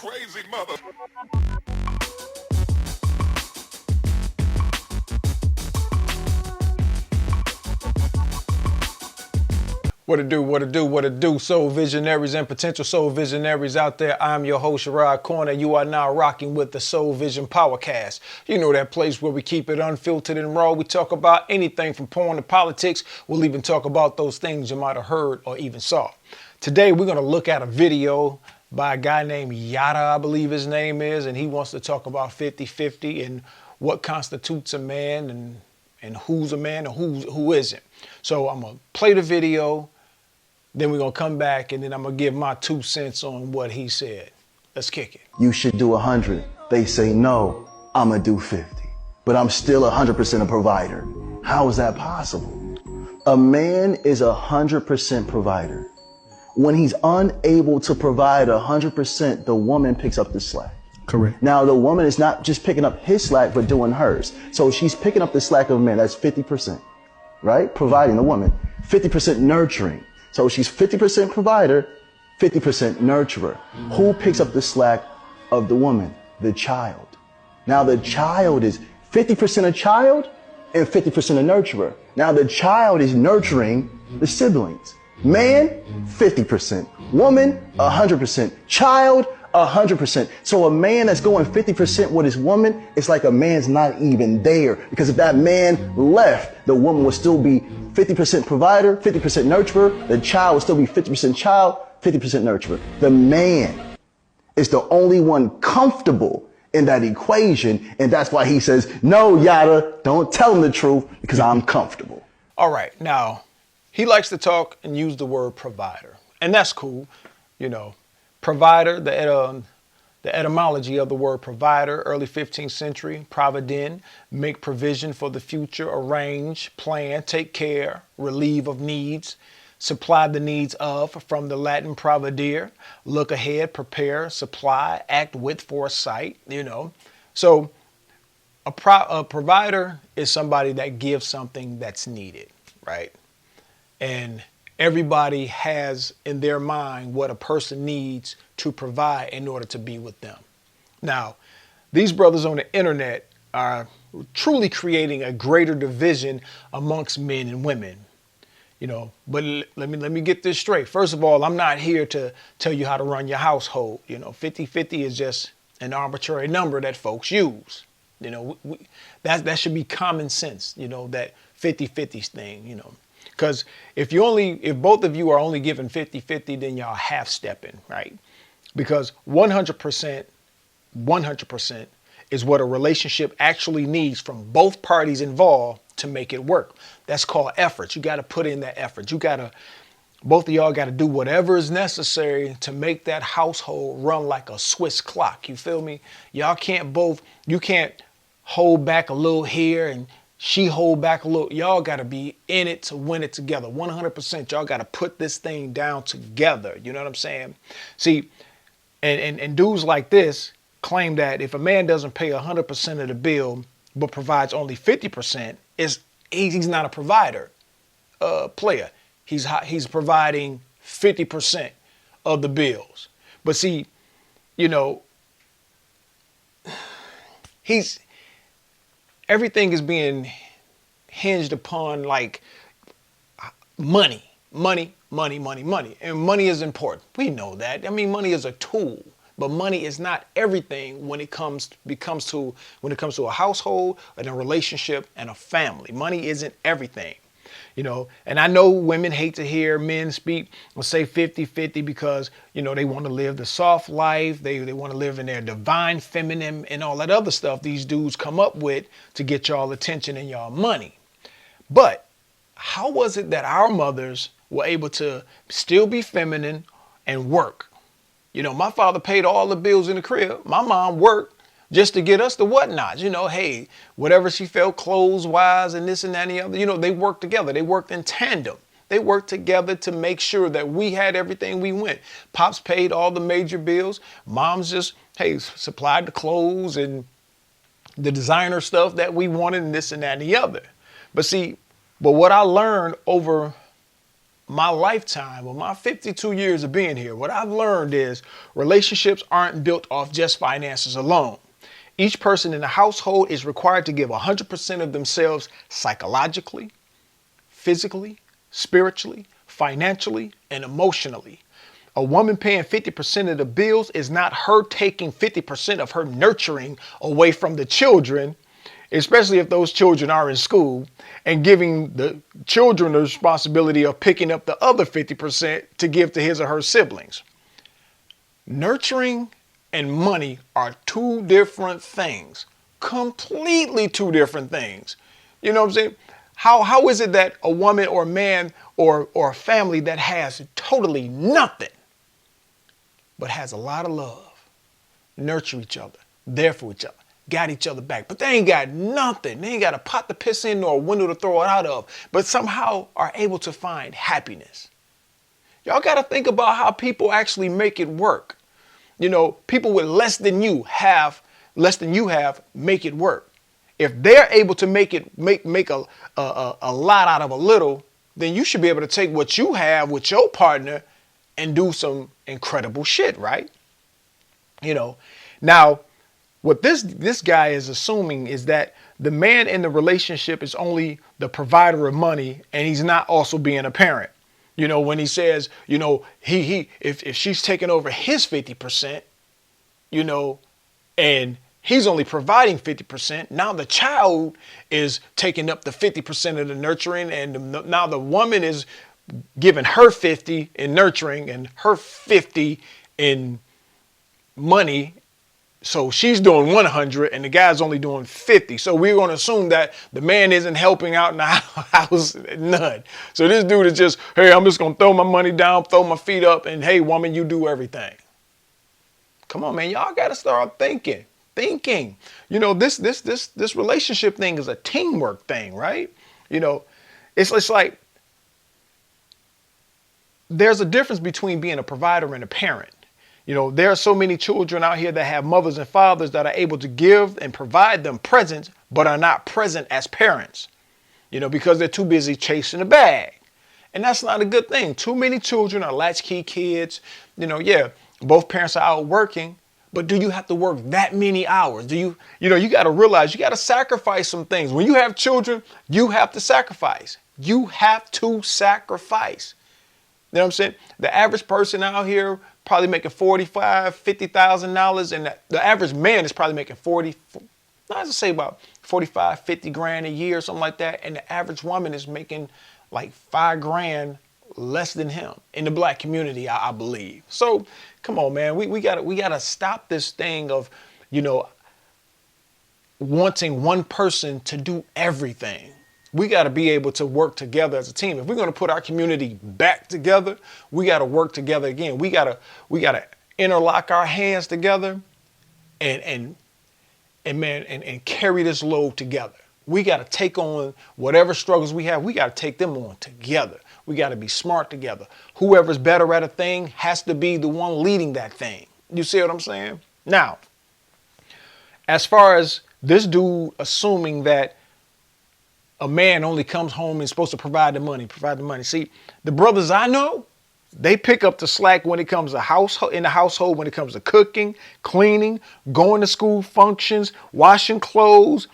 crazy mother. What it do, what it do, what it do, soul visionaries and potential soul visionaries out there. I'm your host, Sherrod Corner. You are now rocking with the Soul Vision Powercast. You know, that place where we keep it unfiltered and raw. We talk about anything from porn to politics. We'll even talk about those things you might have heard or even saw. Today, we're going to look at a video by a guy named Yada, I believe his name is, and he wants to talk about 50-50 and what constitutes a man and who's a man and who isn't. So I'm going to play the video. Then we're going to come back and then I'm going to give my 2 cents on what he said. Let's kick it. You should do 100. They say, no, I'm going to do 50. But I'm still 100% a provider. How is that possible? A man is 100% provider. When he's unable to provide 100%, the woman picks up the slack. Correct. Now, the woman is not just picking up his slack, but doing hers. So she's picking up the slack of a man. That's 50%, right? Providing the woman. 50% nurturing. So she's 50% provider, 50% nurturer. Who picks up the slack of the woman? The child. Now the child is 50% a child and 50% a nurturer. Now the child is nurturing the siblings. Man, 50%. Woman, 100%. Child, 100%. So a man that's going 50% with his woman, it's like a man's not even there. Because if that man left, the woman would still be 50% provider, 50% nurturer. The child would still be 50% child, 50% nurturer. The man is the only one comfortable in that equation. And that's why he says, no, Yada, don't tell him the truth because I'm comfortable. All right. Now, he likes to talk and use the word provider. And that's cool. You know, provider, the etymology of the word provider, early 15th century, providin, make provision for the future, arrange, plan, take care, relieve of needs, supply the needs of, from the Latin providere, look ahead, prepare, supply, act with foresight, you know. So a provider is somebody that gives something that's needed, right? And everybody has in their mind what a person needs to provide in order to be with them. Now, these brothers on the internet are truly creating a greater division amongst men and women. You know, but let me get this straight. First of all, I'm not here to tell you how to run your household. You know, 50-50 is just an arbitrary number that folks use. You know, that should be common sense, you know, that 50-50 thing, you know. Because if both of you are only given 50-50, then y'all half stepping, right? Because 100% is what a relationship actually needs from both parties involved to make it work. That's called effort. You got to put in that effort. Both of y'all got to do whatever is necessary to make that household run like a Swiss clock. You feel me? You can't hold back a little here and she hold back a little. Y'all got to be in it to win it together. 100%. Y'all got to put this thing down together. You know what I'm saying? See, and dudes like this claim that if a man doesn't pay 100% of the bill, but provides only 50%, he's not a provider player. He's providing 50% of the bills. But see, you know, everything is being hinged upon like money. And money is important. We know that. I mean, money is a tool, but money is not everything when it comes to a household and a relationship and a family. Money isn't everything. You know, and I know women hate to hear men speak or say 50-50 because, you know, they want to live the soft life. They want to live in their divine feminine and all that other stuff these dudes come up with to get y'all attention and y'all money. But how was it that our mothers were able to still be feminine and work? You know, my father paid all the bills in the crib. My mom worked just to get us the whatnots. You know, hey, whatever she felt clothes-wise and this and that and the other, you know, they worked together. They worked in tandem. They worked together to make sure that we had everything we went. Pops paid all the major bills. Mom's just, hey, supplied the clothes and the designer stuff that we wanted and this and that and the other. But what I learned over my lifetime, or my 52 years of being here, what I've learned is relationships aren't built off just finances alone. Each person in the household is required to give 100% of themselves psychologically, physically, spiritually, financially, and emotionally. A woman paying 50% of the bills is not her taking 50% of her nurturing away from the children, especially if those children are in school, and giving the children the responsibility of picking up the other 50% to give to his or her siblings. Nurturing and money are two different things, completely two different things. You know what I'm saying? How is it that a woman or a man or a family that has totally nothing but has a lot of love, nurture each other, there for each other, got each other back, but they ain't got nothing. They ain't got a pot to piss in or a window to throw it out of, but somehow are able to find happiness? Y'all got to think about how people actually make it work. You know, people with less than you have make it work. If they're able to make a lot out of a little, then you should be able to take what you have with your partner and do some incredible shit, right? You know, now what this guy is assuming is that the man in the relationship is only the provider of money, and he's not also being a parent. You know, when he says, you know, if she's taking over his 50%, you know, and he's only providing 50%, now the child is taking up the 50% of the nurturing, and now the woman is giving her 50 in nurturing and her 50 in money. So she's doing 100 and the guy's only doing 50. So we're going to assume that the man isn't helping out in the house, none. So this dude is just, hey, I'm just going to throw my money down, throw my feet up, and hey, woman, you do everything. Come on, man. Y'all got to start thinking. You know, this relationship thing is a teamwork thing, right? You know, it's like there's a difference between being a provider and a parent. You know, there are so many children out here that have mothers and fathers that are able to give and provide them presents, but are not present as parents, you know, because they're too busy chasing the bag. And that's not a good thing. Too many children are latchkey kids. You know, yeah, both parents are out working, but do you have to work that many hours? You got to realize you got to sacrifice some things. When you have children, you have to sacrifice. You have to sacrifice. You know what I'm saying? The average person out here probably making $45,000, $50,000, and the average man is probably making about 45, 50 grand a year, something like that. And the average woman is making like $5,000 less than him in the black community, I believe. So come on, man, we gotta stop this thing of, you know, wanting one person to do everything. We got to be able to work together as a team. If we're going to put our community back together, we got to work together again. We got to interlock our hands together and carry this load together. We got to take on whatever struggles we have. We got to take them on together. We got to be smart together. Whoever's better at a thing has to be the one leading that thing. You see what I'm saying? Now, as far as this dude assuming that a man only comes home and is supposed to provide the money. See, the brothers I know, they pick up the slack when it comes to in the household, when it comes to cooking, cleaning, going to school functions, washing clothes,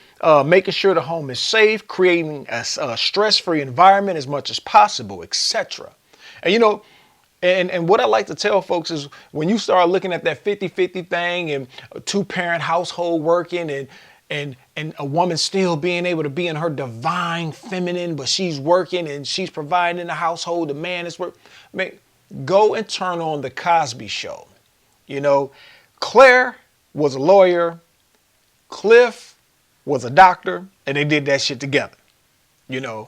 making sure the home is safe, creating a stress-free environment as much as possible, etc. And you know, and what I like to tell folks is when you start looking at that 50-50 thing and a two-parent household working and a woman still being able to be in her divine feminine, but she's working and she's providing in the household, the man is working. Go and turn on the Cosby Show. You know, Claire was a lawyer, Cliff was a doctor, and they did that shit together, you know.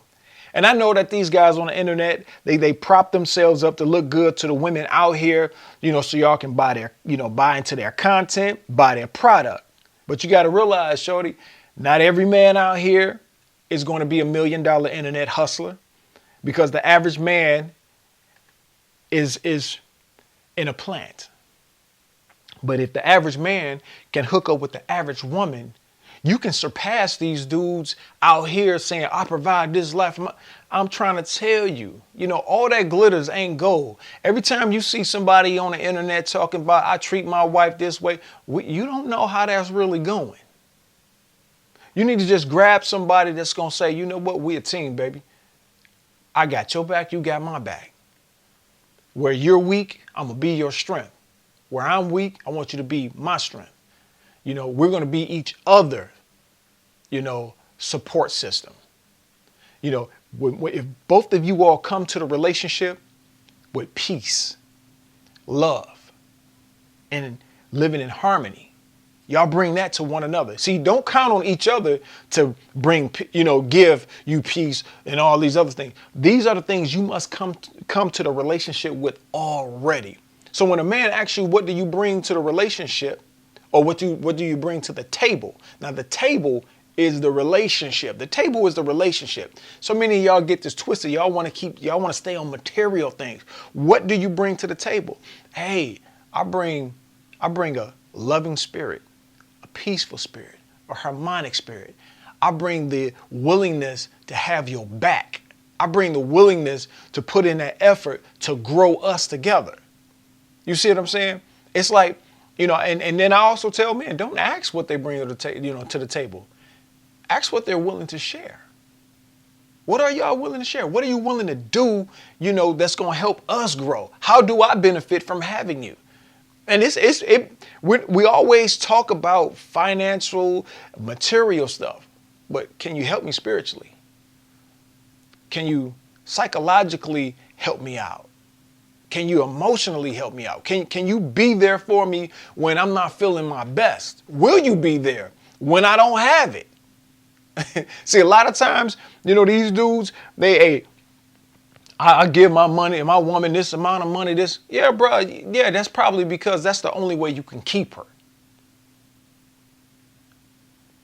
And I know that these guys on the internet, they prop themselves up to look good to the women out here, you know, so y'all can buy into their content, buy their product. But you got to realize, shorty, not every man out here is going to be $1 million internet hustler, because the average man is in a plant. But if the average man can hook up with the average woman, You can surpass these dudes out here saying, I provide this life. I'm trying to tell you, all that glitters ain't gold. Every time you see somebody on the internet talking about, I treat my wife this way, you don't know how that's really going. You need to just grab somebody that's going to say, you know what, we a team, baby. I got your back, you got my back. Where you're weak, I'm going to be your strength. Where I'm weak, I want you to be my strength. We're going to be each other, support system. If both of you all come to the relationship with peace, love, and living in harmony, y'all bring that to one another. See, don't count on each other to bring, give you peace and all these other things. These are the things you must come to the relationship with already. So when a man asks you, what do you bring to the relationship? Or what do you bring to the table? Now, the table is the relationship. The table is the relationship. So many of y'all get this twisted. Y'all want to stay on material things. What do you bring to the table? Hey, I bring a loving spirit, a peaceful spirit, a harmonic spirit. I bring the willingness to have your back. I bring the willingness to put in that effort to grow us together. You see what I'm saying? It's like, and then I also tell men, don't ask what they bring to the table. Ask what they're willing to share. What are y'all willing to share? What are you willing to do, that's going to help us grow? How do I benefit from having you? And we always talk about financial, material stuff, but can you help me spiritually? Can you psychologically help me out? Can you emotionally help me out? Can you be there for me when I'm not feeling my best? Will you be there when I don't have it? See, a lot of times, these dudes, I give my money and my woman this amount of money, this. Yeah, bro. Yeah, that's probably because that's the only way you can keep her.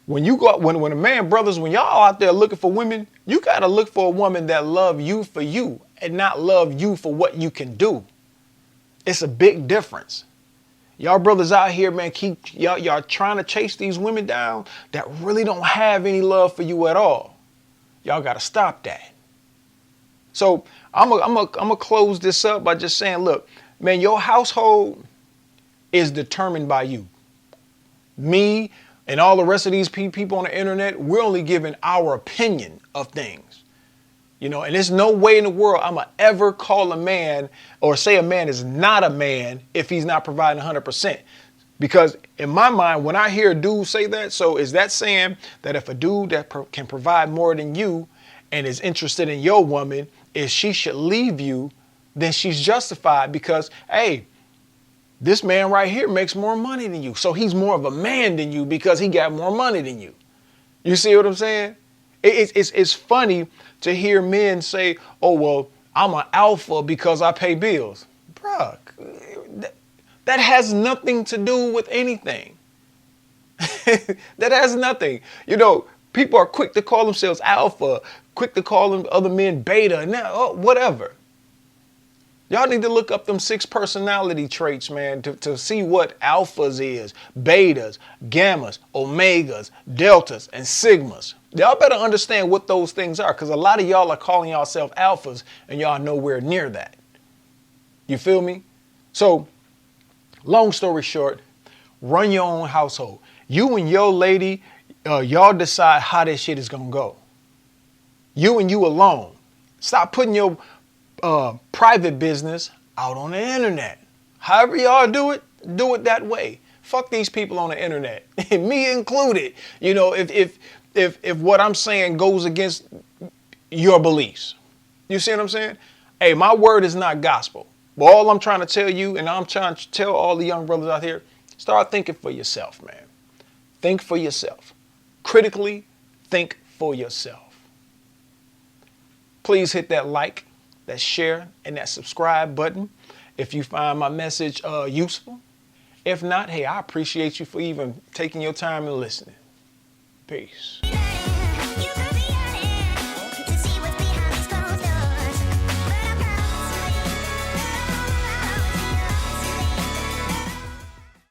When a man, brothers, when y'all out there looking for women, you got to look for a woman that love you for you and not love you for what you can do. It's a big difference. Y'all brothers out here, man, y'all trying to chase these women down that really don't have any love for you at all. Y'all got to stop that. So I'm gonna close this up by just saying, look, man, your household is determined by you. Me and all the rest of these people on the internet, we're only giving our opinion of things. And there's no way in the world I'm going to ever call a man or say a man is not a man if he's not providing 100%. Because in my mind, when I hear a dude say that, so is that saying that if a dude that can provide more than you and is interested in your woman, if she should leave you, then she's justified because, hey, this man right here makes more money than you. So he's more of a man than you because he got more money than you. You see what I'm saying? It's funny to hear men say, oh, well, I'm an alpha because I pay bills. Bruh, that has nothing to do with anything. That has nothing. People are quick to call themselves alpha, quick to call them other men beta, and whatever. Y'all need to look up them 6 personality traits, man, to see what alphas is, betas, gammas, omegas, deltas, and sigmas. Y'all better understand what those things are, because a lot of y'all are calling yourself alphas and y'all nowhere near that. You feel me? So, long story short, run your own household. You and your lady, y'all decide how this shit is going to go. You and you alone. Stop putting your private business out on the internet. However y'all do it that way. Fuck these people on the internet, me included. If what I'm saying goes against your beliefs, you see what I'm saying? Hey, my word is not gospel. But all I'm trying to tell you, and I'm trying to tell all the young brothers out here, start thinking for yourself, man. Think for yourself. Critically think for yourself. Please hit that like, that share, and that subscribe button if you find my message useful. If not, hey, I appreciate you for even taking your time and listening. Peace.